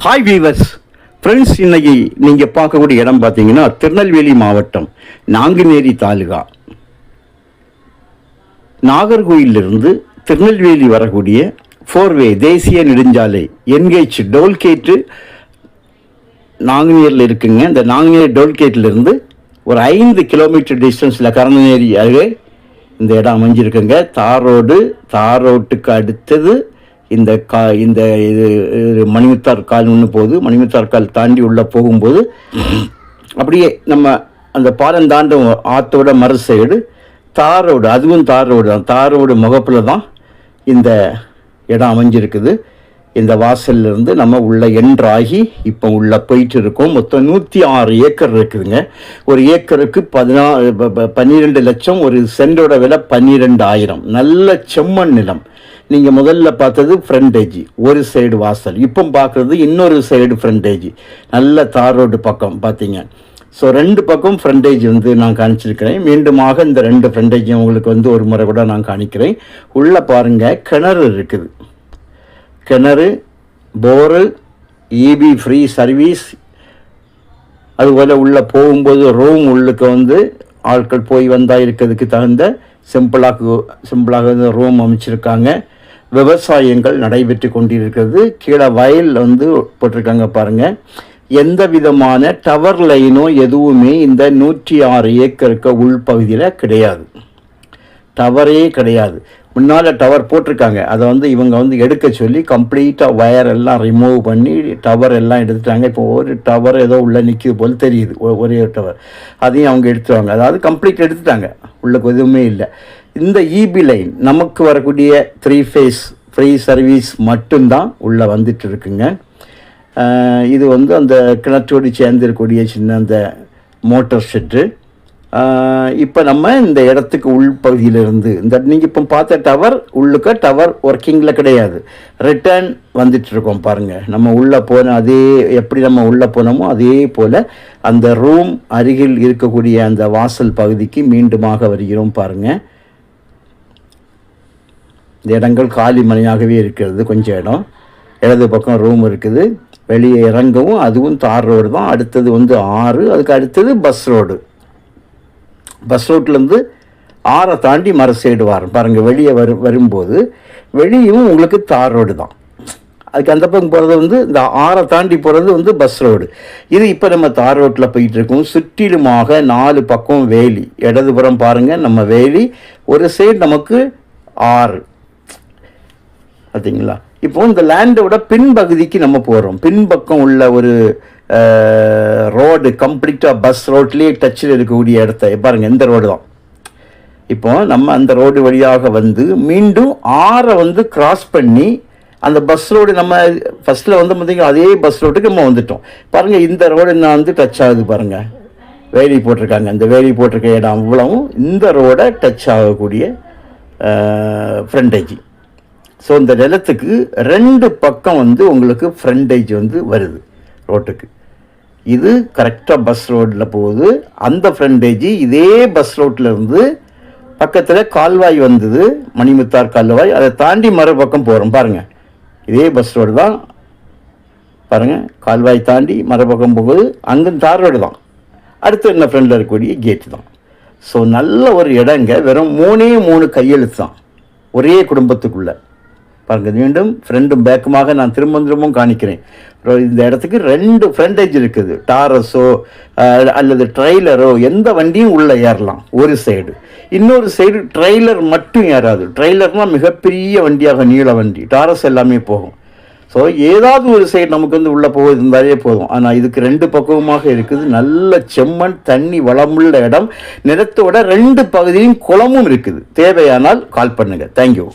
Hi viewers friends, இன்னைக்கு நீங்கள் பார்க்கக்கூடிய இடம் பார்த்தீங்கன்னா திருநெல்வேலி மாவட்டம் நாங்குநேரி தாலுகா நாகர்கோயிலிருந்து திருநெல்வேலி வரக்கூடிய ஃபோர்வே தேசிய நெடுஞ்சாலை என்கேஜ் டோல்கேட்டு நாங்குநேரில் இருக்குங்க. இந்த நாங்குநேரி டோல்கேட்டிலிருந்து ஒரு 5 கிலோமீட்டர் டிஸ்டன்ஸில் கரணநேரி அருகே இந்த இடம் அமைஞ்சிருக்குங்க. தார் ரோட்டுக்கு அடுத்தது இந்த இது மணிமுத்தார் கால் ஒன்று போகுது. மணிமுத்தார் கால் தாண்டி உள்ளே போகும்போது அப்படியே நம்ம அந்த பாலம் தாண்டும் ஆற்றோட மறு சைடு தார் ரோடு, அதுவும் தார் ரோடு தான். தார் ரோடு முகப்பில் தான் இந்த இடம் அமைஞ்சிருக்குது. இந்த வாசல்லேருந்து நம்ம உள்ளே என்ட்ராகி இப்போ உள்ளே போயிட்டு இருக்கோம். மொத்தம் 106 ஏக்கர் இருக்குதுங்க. ஒரு ஏக்கருக்கு 12 லட்சம், ஒரு சென்டோட விலை 12,000. நல்ல செம்மண் நிலம். நீங்கள் முதல்ல பார்த்தது ஃப்ரண்டேஜ், ஒரு சைடு வாசல். இப்போ பார்க்குறது இன்னொரு சைடு ஃப்ரண்டேஜ். நல்ல தார் ரோடு பக்கம் பார்த்தீங்க. ஸோ 2 பக்கம் ஃப்ரண்டேஜ் நான் காணிச்சிருக்கிறேன். மீண்டுமாக இந்த 2 ஃப்ரண்டேஜையும் உங்களுக்கு ஒரு முறை கூட நான் காணிக்கிறேன். உள்ளே பாருங்கள், கிணறு இருக்குது. கிணறு, போரு, இபி ஃப்ரீ சர்வீஸ். அதுபோல் உள்ளே போகும்போது ரூம் உள்ளுக்கு ஆட்கள் போய் வந்தால் இருக்கிறதுக்கு தகுந்த சிம்பிளாக ரூம் அமைச்சிருக்காங்க. விவசாயங்கள் நடைபெற்று கொண்டிருக்கிறது. கீழே வயல் போட்டிருக்காங்க பாருங்கள். எந்த விதமான டவர் லைனோ எதுவுமே இந்த 106 ஏக்கருக்கு உள்பகுதியில் கிடையாது. டவரே கிடையாது. முன்னால் டவர் போட்டிருக்காங்க. அதை இவங்க எடுக்க சொல்லி கம்ப்ளீட்டாக வயர் எல்லாம் ரிமூவ் பண்ணி டவர் எல்லாம் எடுத்துட்டாங்க. இப்போ ஒரு டவர் ஏதோ உள்ளே நிற்கிது போல் தெரியுது, ஒரே டவர். அதையும் அவங்க எடுத்துவாங்க. அதாவது கம்ப்ளீட் எடுத்துட்டாங்க, உள்ளுக்கு எதுவுமே இல்லை. இந்த இபி லைன் நமக்கு வரக்கூடிய 3 ஃபேஸ் ஃப்ரீ சர்வீஸ் மட்டும்தான் உள்ளே வந்துட்டு இருக்குங்க. இது அந்த கிணற்றோடு சேர்ந்திருக்கக்கூடிய சின்ன அந்த மோட்டர் ஷெட்டு. இப்போ நம்ம இந்த இடத்துக்கு உள்பகுதியிலிருந்து நீங்கள் இப்போ பார்த்த டவர் உள்ளுக்க டவர் ஒர்க்கிங்கில் கிடையாது. ரிட்டர்ன் வந்துட்டுருக்கோம் பாருங்கள். நம்ம உள்ளே போன எப்படி நம்ம உள்ளே போனோமோ அதே போல் அந்த ரூம் அருகில் இருக்கக்கூடிய அந்த வாசல் பகுதிக்கு மீண்டுமாக வருகிறோம் பாருங்கள். இந்த இடங்கள் காலி மனையாகவே இருக்கிறது. கொஞ்சம் இடம் இடது பக்கம் ரூம் இருக்குது. வெளியே இறங்கவும் அதுவும் தார் ரோடு தான். அடுத்தது 6, அதுக்கு அடுத்தது பஸ் ரோடு. பஸ் ரோட்லேருந்து 6 தாண்டி மறு சைடு வரும் பாருங்கள். வெளியே வரும்போது வெளியும் உங்களுக்கு தார் ரோடு தான். அதுக்கு அந்த பக்கம் போகிறது இந்த 6 தாண்டி போகிறது பஸ் ரோடு. இது இப்போ நம்ம தார் ரோட்டில் போயிட்டுருக்கோம். சுற்றிலுமாக 4 பக்கம் வேலி. இடதுபுறம் பாருங்கள், நம்ம வேலி. ஒரு சைடு நமக்கு 6 பார்த்தீங்களா. இப்போ இந்த லேண்டோட பின்பகுதிக்கு நம்ம போகிறோம். பின்பக்கம் உள்ள ஒரு ரோடு கம்ப்ளீட்டாக பஸ் ரோட்லேயே டச்சில் இருக்கக்கூடிய இடத்த பாருங்கள். இந்த ரோடு தான். இப்போ நம்ம அந்த ரோடு வழியாக மீண்டும் 6 கிராஸ் பண்ணி அந்த பஸ் ரோடு நம்ம ஃபஸ்ட்டில் பார்த்தீங்கன்னா அதே பஸ் ரோட்டுக்கு நம்ம வந்துட்டோம் பாருங்கள். இந்த ரோடு நான் டச் ஆகுது பாருங்கள். வேலி போட்டிருக்காங்க. இந்த வேலி போட்டிருக்க இடம் அவ்வளவும் இந்த ரோடை டச் ஆகக்கூடிய ஃப்ரண்டேஜ். ஸோ இந்த நிலத்துக்கு 2 பக்கம் உங்களுக்கு ஃப்ரண்டேஜ் வருது ரோட்டுக்கு. இது கரெக்டாக பஸ் ரோடில் போகுது. அந்த ஃப்ரண்டேஜ் இதே பஸ் ரோட்டில் இருந்து பக்கத்தில் கால்வாய் வந்தது, மணிமுத்தார் கால்வாய். அதை தாண்டி மறுபக்கம் போகிறோம் பாருங்கள். இதே பஸ் ரோடு தான் பாருங்கள். கால்வாய் தாண்டி மறுபக்கம் போகுது. அங்கே தார் ரோடு தான். அடுத்து என்ன ஃப்ரெண்டில் இருக்கக்கூடிய கேட்டு தான். ஸோ நல்ல ஒரு இடங்க. வெறும் 3 கையெழுத்து தான் ஒரே குடும்பத்துக்குள்ளே பாருங்கள். மீண்டும் ஃப்ரெண்டும் பேக்குமாக நான் திரும்பவும் காணிக்கிறேன். இந்த இடத்துக்கு 2 ஃப்ரண்டேஜ் இருக்குது. டாரஸோ அல்லது ட்ரெய்லரோ எந்த வண்டியும் உள்ளே ஏறலாம் ஒரு சைடு. இன்னொரு சைடு ட்ரெய்லர் மட்டும் ஏறாது. ட்ரெய்லர்னால் மிகப்பெரிய வண்டியாக நீள வண்டி. டாரஸ் எல்லாமே போகும். ஸோ ஏதாவது ஒரு சைடு நமக்கு உள்ளே போக இருந்தாலே போதும். ஆனால் இதுக்கு 2 பக்கமாக இருக்குது. நல்ல செம்மண் தண்ணி வளமுள்ள இடம். நிலத்தோட 2 பகுதியும் குளமும் இருக்குது. தேவையானால் கால் பண்ணுங்கள். தேங்க்யூ.